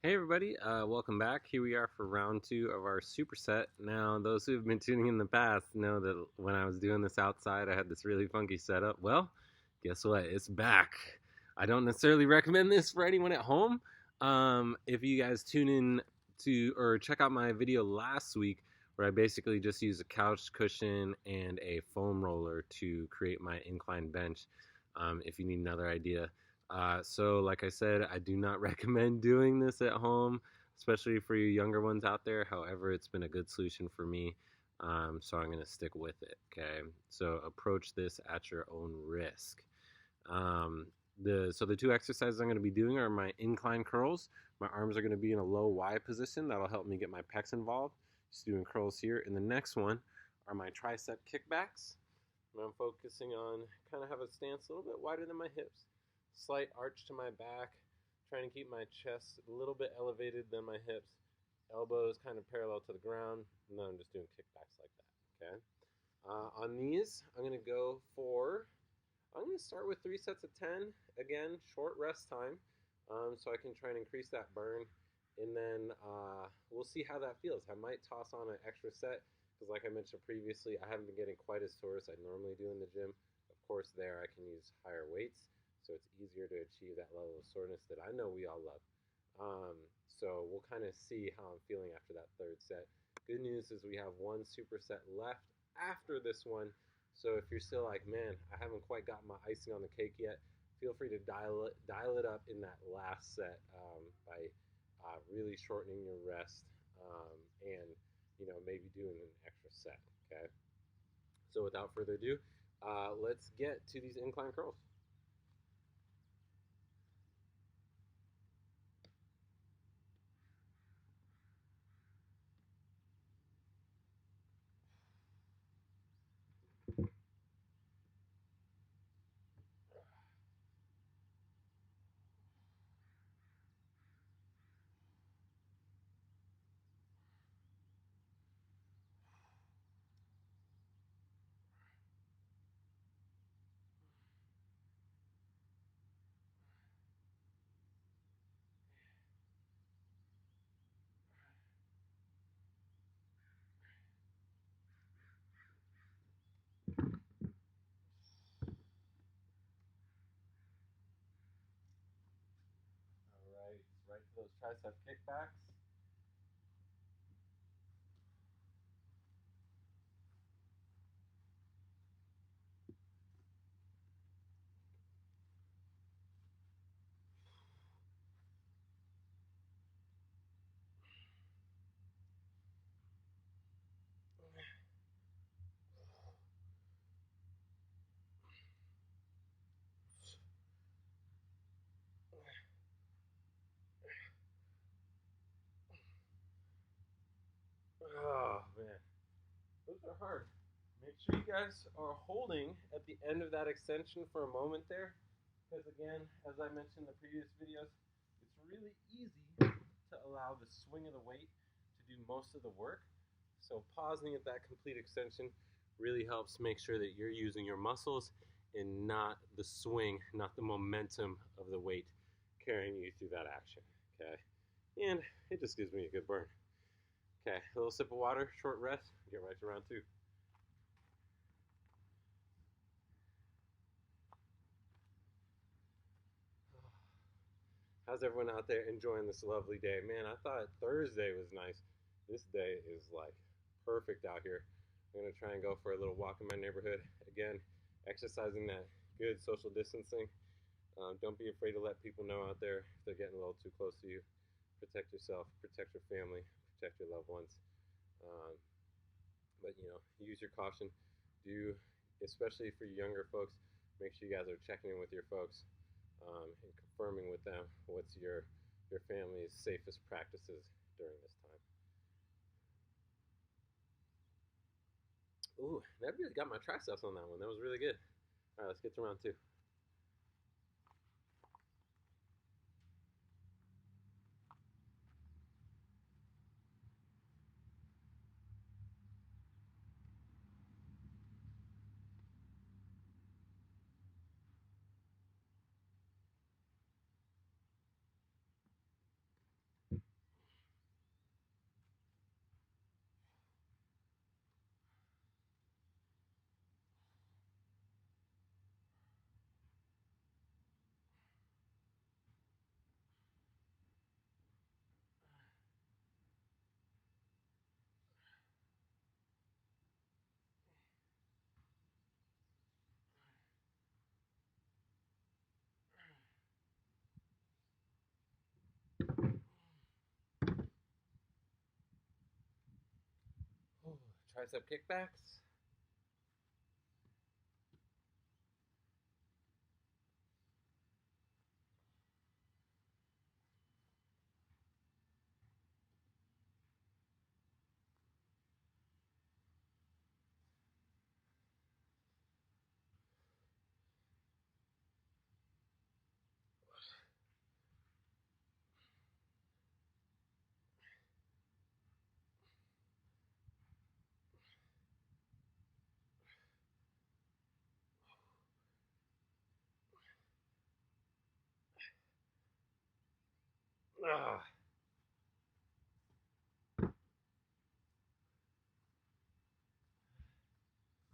Hey everybody, welcome back. Here we are for round two of our superset. Now, those who have been tuning in the past know that when I was doing this outside, I had this really funky setup. Well, guess what? It's back. I don't necessarily recommend this for anyone at home. If you guys tune in to or check out my video last week, where I basically just used a couch cushion and a foam roller to create my incline bench. If you need another idea. So like I said, I do not recommend doing this at home, especially for you younger ones out there. However, it's been a good solution for me, so I'm going to stick with it. Okay, so approach this at your own risk. The two exercises I'm going to be doing are my incline curls. My arms are going to be in a low Y position. That'll help me get my pecs involved. Just doing curls here. And the next one are my tricep kickbacks. And I'm focusing on kind of have a stance a little bit wider than my hips. Slight arch to my back, trying to keep my chest a little bit elevated than my hips. Elbows kind of parallel to the ground, and then I'm just doing kickbacks like that, okay? On these, I'm going to start with 3 sets of 10. Again, short rest time, so I can try and increase that burn. And then we'll see how that feels. I might toss on an extra set, because like I mentioned previously, I haven't been getting quite as sore as I normally do in the gym. Of course, there I can use higher weights, so it's easier to achieve that level of soreness that I know we all love. So we'll kind of see how I'm feeling after that third set. Good news is we have one superset left after this one. So if you're still like, man, I haven't quite got my icing on the cake yet, feel free to dial it up in that last set by really shortening your rest and maybe doing an extra set. Okay. So without further ado, let's get to these incline curls. Right to those tricep kickbacks. Oh man, those are hard. Make sure you guys are holding at the end of that extension for a moment there, because again, as I mentioned in the previous videos, it's really easy to allow the swing of the weight to do most of the work. So pausing at that complete extension really helps make sure that you're using your muscles and not the swing, not the momentum of the weight carrying you through that action. Okay, and it just gives me a good burn. Okay, a little sip of water, short rest, get right to round two. How's everyone out there enjoying this lovely day? Man, I thought Thursday was nice. This day is like perfect out here. I'm going to try and go for a little walk in my neighborhood. Again, exercising that good social distancing. Don't be afraid to let people know out there if they're getting a little too close to you. Protect yourself, protect your family, protect your loved ones. But use your caution. Especially for younger folks, make sure you guys are checking in with your folks and confirming with them what's your family's safest practices during this time. Ooh, that really got my triceps on that one. That was really good. All right, let's get to round two. tricep kickbacks. Ah.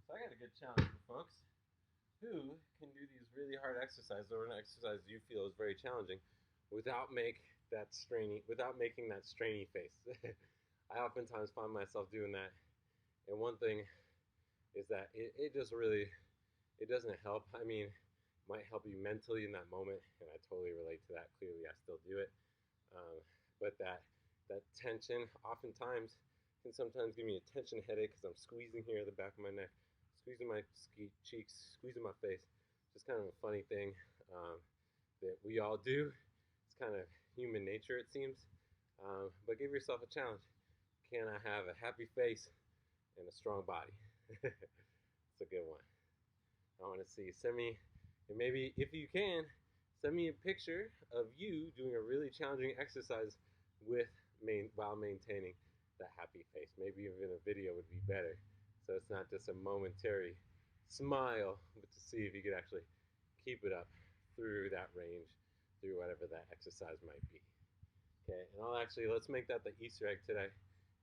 So I got a good challenge for folks who can do these really hard exercises or an exercise you feel is very challenging without making that strainy face. I oftentimes find myself doing that, and one thing is that it just really it doesn't help. I mean, it might help you mentally in that moment, and I totally relate to that. Clearly, I still do it, but that tension oftentimes can sometimes give me a tension headache because I'm squeezing here at the back of my neck, squeezing my cheeks, squeezing my face. Just kind of a funny thing that we all do. It's kind of human nature, it seems. But give yourself a challenge. Can I have a happy face and a strong body? It's a good one. I want to see. Send me, and maybe if you can, send me a picture of you doing a really challenging exercise while maintaining that happy face. Maybe even a video would be better, so it's not just a momentary smile, but to see if you could actually keep it up through that range, through whatever that exercise might be. Okay, and let's make that the Easter egg today.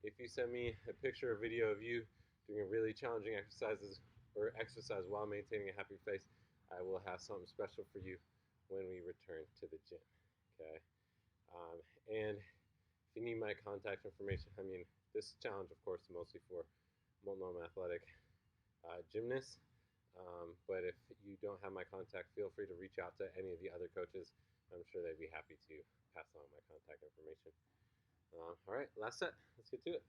If you send me a picture or video of you doing a really challenging exercise while maintaining a happy face, I will have something special for you when we return to the gym. Okay, and if you need my contact information, I mean, this challenge, of course, is mostly for non-athletic gymnasts. But if you don't have my contact, feel free to reach out to any of the other coaches. I'm sure they'd be happy to pass on my contact information. All right, last set. Let's get to it.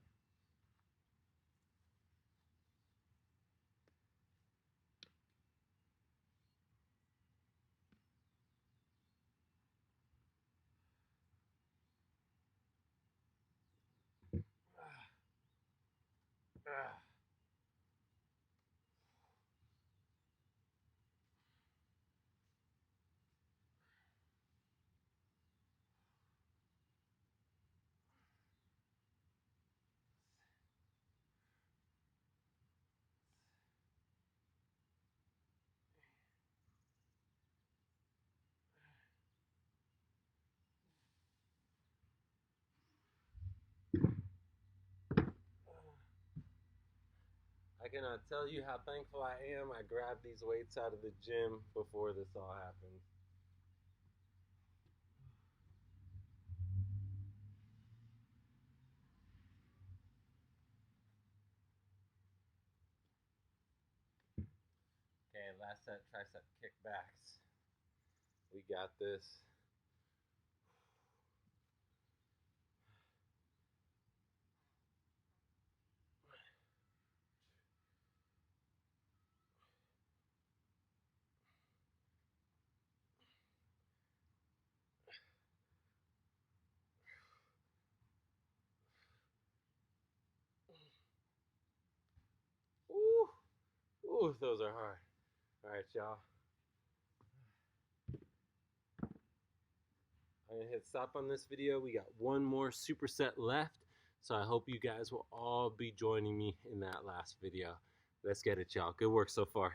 I cannot tell you how thankful I am. I grabbed these weights out of the gym before this all happened. Okay, last set, tricep kickbacks. We got this. Ooh, ooh, those are hard. All right, y'all. I'm gonna hit stop on this video. We got one more superset left, so I hope you guys will all be joining me in that last video. Let's get it, y'all. Good work so far.